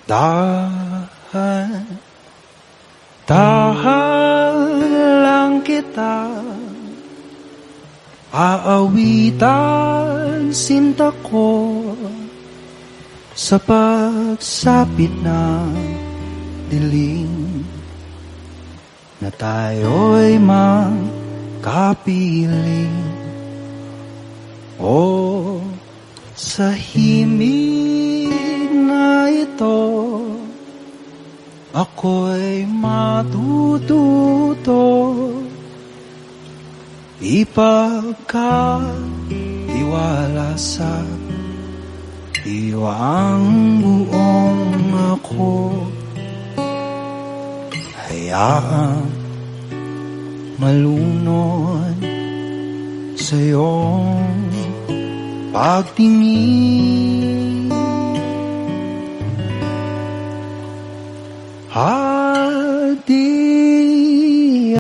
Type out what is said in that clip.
Dahan lang kita aawitan, sinta ko, sa pagsapit ng dilim na tayo'y magkapiling. O sa himig na ito, ako'y matututo ipagkatiwala sa iyo ang buong ako. Hayaang malunod sa iyong pagtingin.